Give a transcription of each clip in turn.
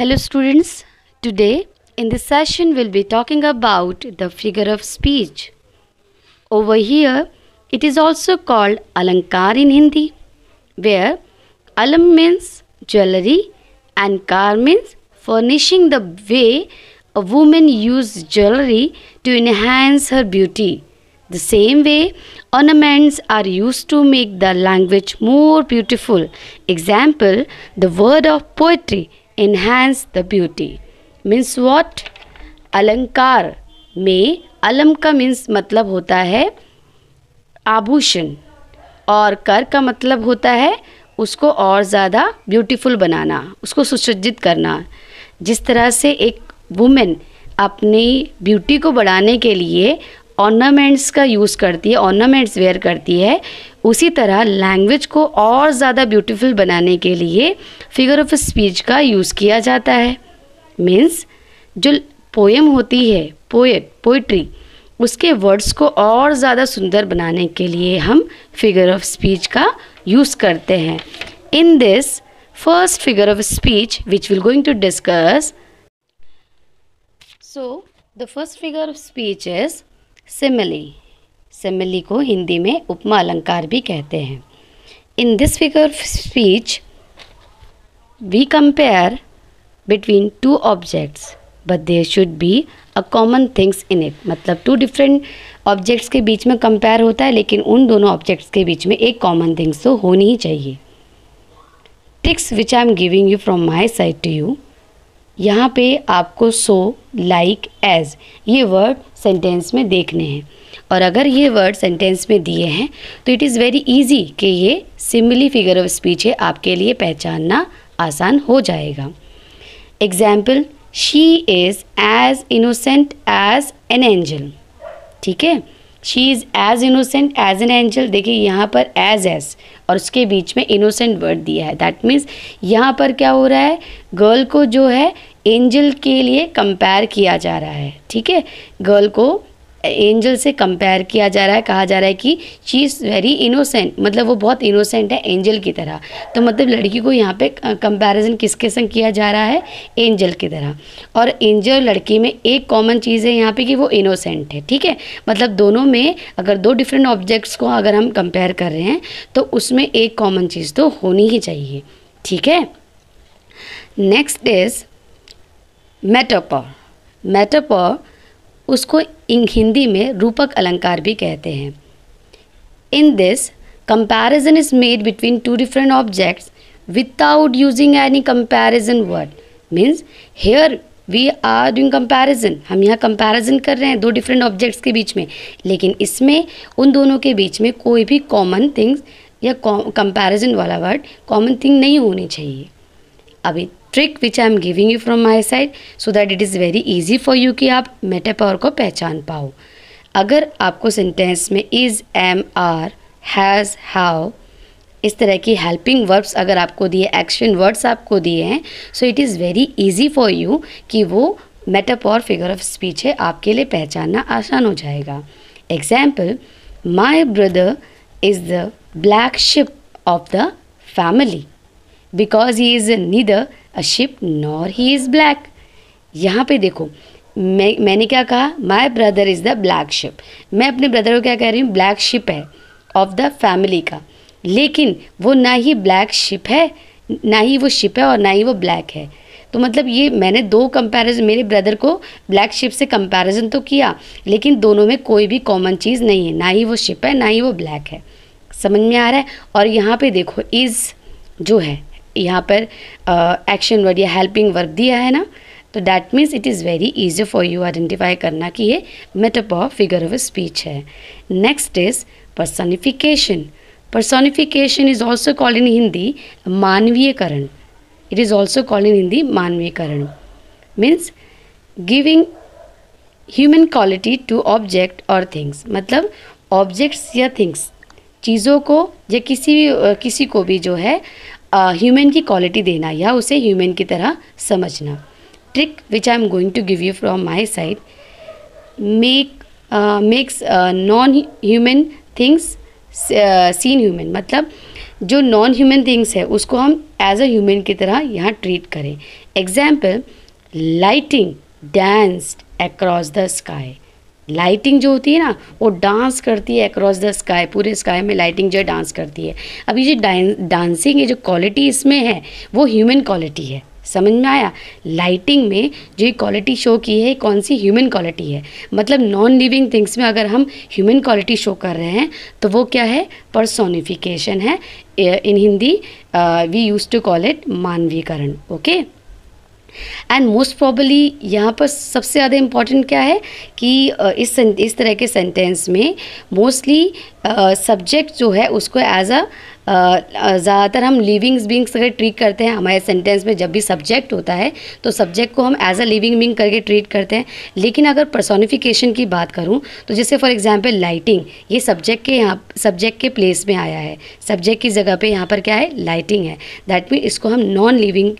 Hello students, today in this session we'll be talking about the figure of speech. Over here it is also called Alankar in Hindi, where Alam means jewelry and Kar means furnishing the way a woman uses jewelry to enhance her beauty. The same way ornaments are used to make the language more beautiful. Example, the word of poetry enhance the beauty. Means what? अलंकार में अलम का means मतलब होता है आभूषण और कर का मतलब होता है उसको और ज़्यादा ब्यूटीफुल बनाना, उसको सुसज्जित करना. जिस तरह से एक वुमेन अपनी ब्यूटी को बढ़ाने के लिए ऑर्नामेंट्स का यूज़ करती है, ऑर्नामेंट्स वेयर करती है, उसी तरह लैंग्वेज को और ज़्यादा ब्यूटीफुल बनाने के लिए फिगर ऑफ स्पीच का यूज़ किया जाता है. मीन्स जो पोएम होती है, पोइट्री, उसके वर्ड्स को और ज़्यादा सुंदर बनाने के लिए हम फिगर ऑफ स्पीच का यूज़ करते हैं. In this first figure of speech which will going to discuss. So the first figure of speech is simile. Simile को हिंदी में उपमा अलंकार भी कहते हैं. In this figure of speech we compare between two objects but there should be a common things in it. मतलब two different objects के बीच में कंपेयर होता है, लेकिन उन दोनों ऑब्जेक्ट्स के बीच में एक कॉमन थिंग्स तो होनी ही चाहिए. Tricks which I am giving you from my side to you. यहाँ पे आपको सो, लाइक, एज ये वर्ड सेंटेंस में देखने हैं, और अगर ये वर्ड सेंटेंस में दिए हैं तो इट इज़ वेरी इजी कि ये सिमिली फिगर ऑफ स्पीच है, आपके लिए पहचानना आसान हो जाएगा. Example, she is as innocent as an angel. ठीक है, she is as innocent as an angel. देखिए यहाँ पर एज और उसके बीच में इनोसेंट वर्ड दिया है. दैट मीन्स यहाँ पर क्या हो रहा है, गर्ल को जो है एंजल के लिए कंपेयर किया जा रहा है. ठीक है, गर्ल को एंजल से कंपेयर किया जा रहा है, कहा जा रहा है कि शी इज़ वेरी इनोसेंट, मतलब वो बहुत इनोसेंट है एंजल की तरह. तो मतलब लड़की को यहाँ पे कंपैरिजन किसके संग किया जा रहा है, एंजल की तरह. और एंजल लड़की में एक कॉमन चीज़ है यहाँ पे कि वो इनोसेंट है. ठीक है, मतलब दोनों में अगर दो डिफरेंट ऑब्जेक्ट्स को अगर हम कंपेयर कर रहे हैं तो उसमें एक कॉमन चीज़ तो होनी ही चाहिए. ठीक है, नेक्स्ट इज मेटाफर. मेटाफर उसको हिंदी में रूपक अलंकार भी कहते हैं. In this comparison is made between two different objects without using any comparison word. Means here we are doing comparison, हम यहाँ कंपैरिजन कर रहे हैं दो डिफरेंट ऑब्जेक्ट्स के बीच में, लेकिन इसमें उन दोनों के बीच में कोई भी कॉमन थिंग्स या कंपैरिजन वाला वर्ड कॉमन थिंग नहीं होनी चाहिए. अभी trick which I am giving you from my side so that it is very easy for you कि आप मेटाफर को पहचान पाओ. अगर आपको सेंटेंस में is, am, are, has, how इस तरह की हेल्पिंग वर्ब्स अगर आपको दिए, एक्शन वर्ड्स आपको दिए हैं, so it is very easy for you कि वो मेटाफर फिगर ऑफ स्पीच है, आपके लिए पहचानना आसान हो जाएगा. Example, my brother is the black ship of the family because he is neither a ship nor he is black. यहाँ पे देखो मैंने क्या कहा, my brother is the black ship. मैं अपने ब्रदर को क्या कह रही हूँ, ब्लैक शिप है ऑफ द फैमिली का, लेकिन वो ना ही ब्लैक शिप है, ना ही वो शिप है और ना ही वो ब्लैक है. तो मतलब ये मैंने दो कंपैरिजन, मेरे ब्रदर को ब्लैक शिप से कंपैरिजन तो किया, लेकिन दोनों में कोई भी कॉमन चीज़ नहीं है, ना ही वो शिप है ना ही वो ब्लैक है. समझ में आ रहा है. और यहाँ पे देखो इज़ जो है, यहाँ पर एक्शन वर्ड या हेल्पिंग वर्ब दिया है ना, तो that means it is very easy for you identify करना कि ये मेटाफर फिगर ऑफ स्पीच है. Next is personification. Personification is also called in Hindi मानवीयकरण. It is also called in Hindi मानवीयकरण. Means giving human quality to object और things. मतलब objects या things, चीज़ों को या किसी को भी जो है ह्यूमन की क्वालिटी देना या उसे ह्यूमन की तरह समझना. Trick which I am going to give you from my side, makes non human things seen human. मतलब जो नॉन ह्यूमन थिंग्स है उसको हम एज अ ह्यूमन की तरह यहाँ ट्रीट करें। Example, lighting danced across the sky. Lighting जो होती है ना वो डांस करती है अक्रॉस द स्काई, पूरे स्काई में लाइटिंग जो है डांस करती है। अब ये जो डांसिंग ये जो क्वालिटी इसमें है वो ह्यूमन क्वालिटी है, समझ में आया। लाइटिंग में जो ये क्वालिटी शो की है कौन सी, ह्यूमन क्वालिटी है। मतलब नॉन लिविंग थिंग्स में अगर हम ह्यूमन क्वालिटी शो कर रहे हैं तो वो क्या है, पर्सोनिफिकेशन है। In Hindi we use to call it मानवीकरण। ओके, एंड मोस्ट प्रॉबली यहाँ पर सबसे ज़्यादा इम्पॉर्टेंट क्या है कि इस तरह के सेंटेंस में मोस्टली सब्जेक्ट जो है उसको एज अ ज़्यादातर हम लिविंग्स बींग्स अगर ट्रीट करते हैं हमारे सेंटेंस में। जब भी सब्जेक्ट होता है तो सब्जेक्ट को हम एज अ लिविंग बींग करके ट्रीट करते हैं। लेकिन अगर पर्सोनिफिकेशन की बात करूँ तो जैसे फॉर एग्जांपल लाइटिंग, ये सब्जेक्ट के प्लेस में आया है, सब्जेक्ट की जगह पे यहाँ पर क्या है, लाइटिंग है। दैट मीन इसको हम नॉन लिविंग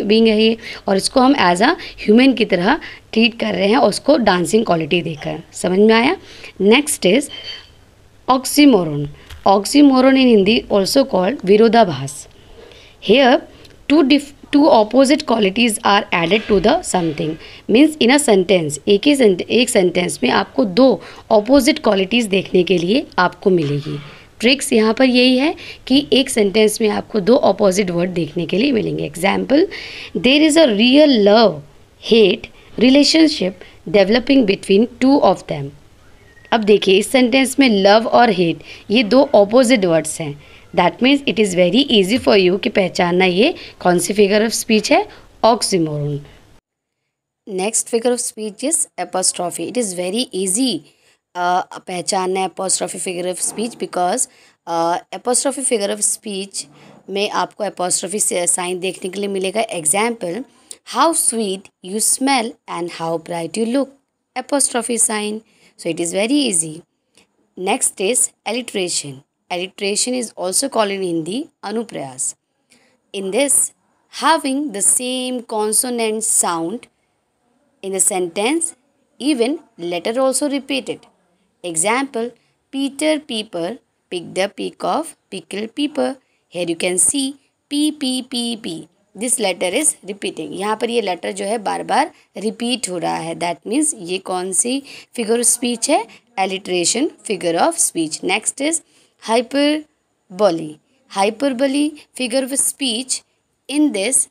बींग है ये, और इसको हम एज अ ह्यूमन की तरह ट्रीट कर रहे हैं और उसको डांसिंग क्वालिटी देकर। समझ में आया। Next is oxymoron. Oxymoron in Hindi also called virodhabas. Here two opposite qualities are added to the something. Means in a sentence एक सेंटेंस में आपको दो opposite qualities देखने के लिए आपको मिलेगी। ट्रिक्स यहाँ पर यही है कि एक सेंटेंस में आपको दो ऑपोजिट वर्ड देखने के लिए मिलेंगे। Example, there is a real love hate relationship developing between two of them. अब देखिए इस सेंटेंस में लव और हेट ये दो ऑपोजिट वर्ड्स हैं। That means it is very easy for you कि पहचानना ये कौन सी फिगर ऑफ स्पीच है, oxymoron. Next figure of speech is apostrophe. It is very easy पहचानना apostrophe figure of speech because apostrophe figure of speech में आपको apostrophe sign देखने के लिए मिलेगा। Example, how sweet you smell and how bright you look, apostrophe sign. So it is very easy. Next is alliteration. Alliteration is also called in Hindi anuprayas. In this, having the same consonant sound in the sentence, even letter also repeated. Example, Peter Peeper picked a peck of pickled pepper. Here you can see P P P P. This letter is repeating. यहाँ पर ये letter जो है बार बार repeat हो रहा है। That means ये कौन सी फिगर ऑफ स्पीच है, alliteration figure of speech. Next is hyperbole. Hyperbole figure of speech. In this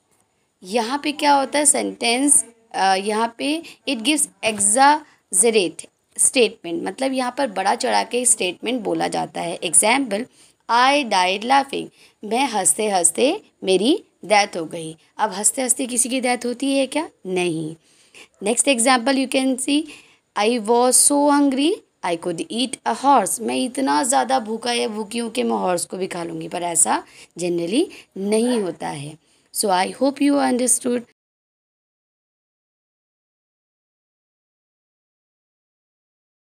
यहाँ पे क्या होता है, सेंटेंस यहाँ पे इट गिव्स एग्जाजरेट स्टेटमेंट, मतलब यहाँ पर बड़ा चढ़ा के स्टेटमेंट बोला जाता है। एग्जाम्पल, आई डाइड लाफिंग, मैं हंसते हंसते मेरी डेथ हो गई। अब हंसते हंसते किसी की डेथ होती है क्या, नहीं। Next example you can see, I was so hungry I could eat a horse, मैं इतना ज़्यादा भूखा या भूखी हूँ कि मैं हॉर्स को भी खा लूँगी, पर ऐसा जनरली नहीं होता है। सो आई होप यू अंडरस्टूड।